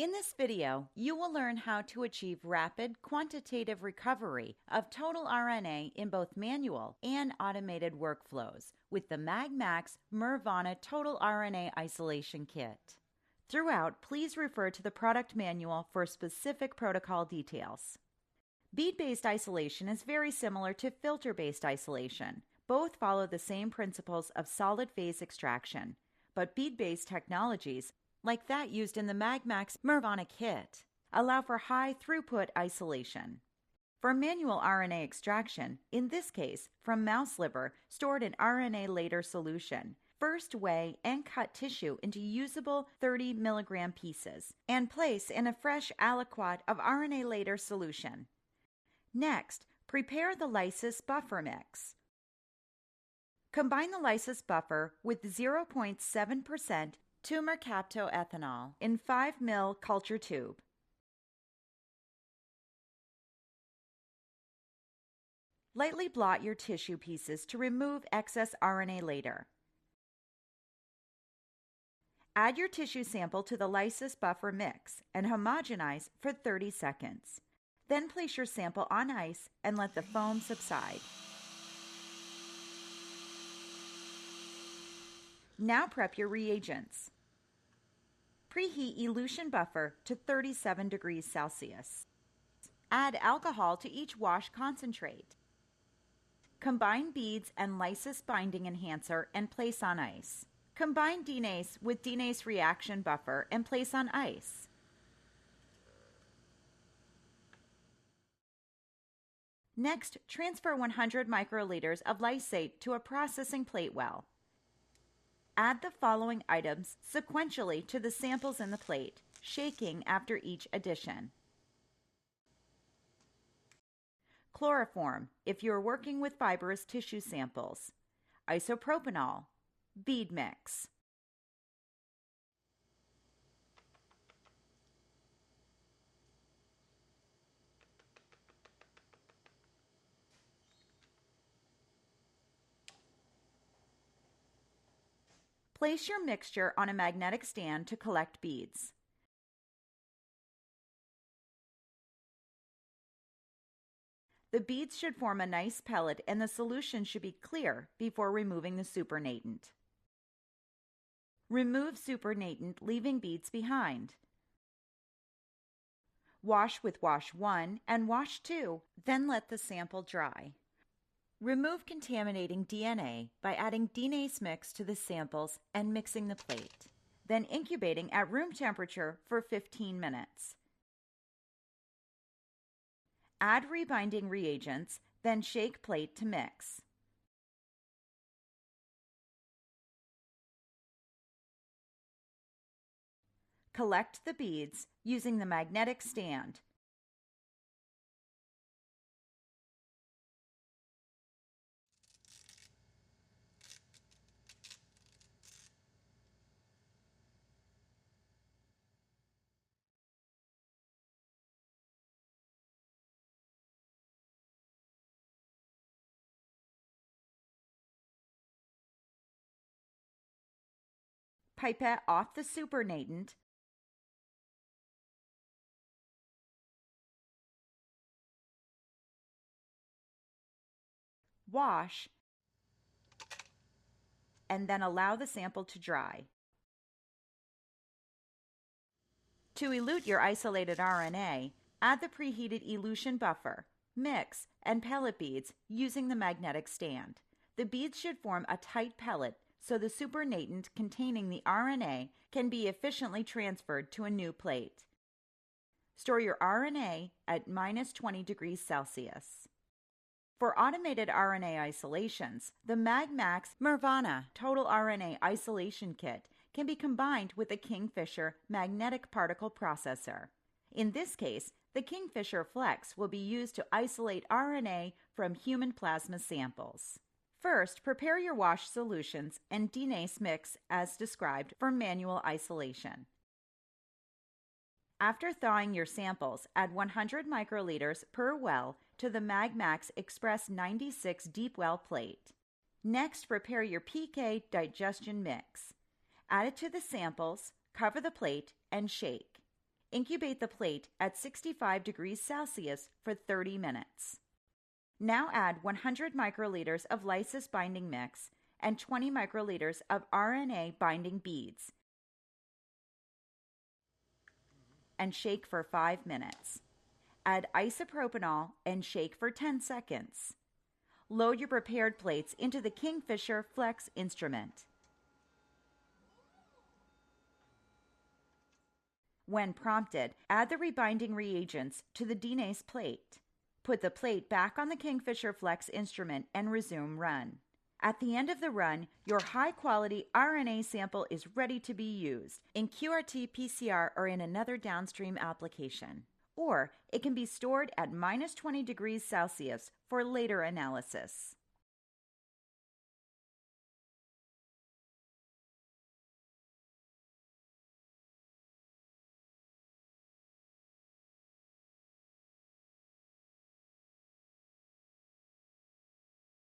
In this video, you will learn how to achieve rapid quantitative recovery of total RNA in both manual and automated workflows with the MagMAX mirVana Total RNA Isolation Kit. Throughout, please refer to the product manual for specific protocol details. Bead-based isolation is very similar to filter-based isolation. Both follow the same principles of solid phase extraction, but bead-based technologies, like that used in the MagMAX mirVana kit, allow for high-throughput isolation. For manual RNA extraction, in this case from mouse liver stored in RNAlater solution, first weigh and cut tissue into usable 30 milligram pieces and place in a fresh aliquot of RNAlater solution. Next, prepare the lysis buffer mix. Combine the lysis buffer with 0.7% tumor-captoethanol in 5 ml culture tube. Lightly blot your tissue pieces to remove excess RNAlater. Add your tissue sample to the lysis buffer mix and homogenize for 30 seconds. Then place your sample on ice and let the foam subside. Now prep your reagents. Preheat Elution buffer to 37 degrees Celsius. Add alcohol to each wash concentrate. Combine beads and lysis binding enhancer and place on ice. Combine denase with denase reaction buffer and place on ice. Next, transfer 100 microliters of lysate to a processing plate well. Add the following items sequentially to the samples in the plate, shaking after each addition. Chloroform, if you are working with fibrous tissue samples. Isopropanol. Bead mix. Place your mixture on a magnetic stand to collect beads. The beads should form a nice pellet and the solution should be clear before removing the supernatant. Remove supernatant, leaving beads behind. Wash with wash 1 and wash 2, then let the sample dry. Remove contaminating DNA by adding denase mix to the samples and mixing the plate, then incubating at room temperature for 15 minutes. Add rebinding reagents, then shake plate to mix. Collect the beads using the magnetic stand. Pipette off the supernatant. Wash, and then allow the sample to dry. To elute your isolated RNA, add the preheated elution buffer, mix, and pellet beads using the magnetic stand. The beads should form a tight pellet so the supernatant containing the RNA can be efficiently transferred to a new plate. Store your RNA at -20 degrees Celsius. For automated RNA isolations, the MagMAX mirVana Total RNA Isolation Kit can be combined with the KingFisher magnetic particle processor. In this case, the KingFisher Flex will be used to isolate RNA from human plasma samples. First, prepare your wash solutions and denase mix as described for manual isolation. After thawing your samples, add 100 microliters per well to the MagMAX Express 96 deep well plate. Next, prepare your PK digestion mix. Add it to the samples, cover the plate, and shake. Incubate the plate at 65 degrees Celsius for 30 minutes. Now add 100 microliters of lysis binding mix and 20 microliters of RNA binding beads and shake for 5 minutes. Add isopropanol and shake for 10 seconds. Load your prepared plates into the KingFisher Flex instrument. When prompted, add the rebinding reagents to the denase plate. Put the plate back on the KingFisher Flex instrument and resume run. At the end of the run, your high-quality RNA sample is ready to be used in qPCR or in another downstream application. Or it can be stored at -20 degrees Celsius for later analysis.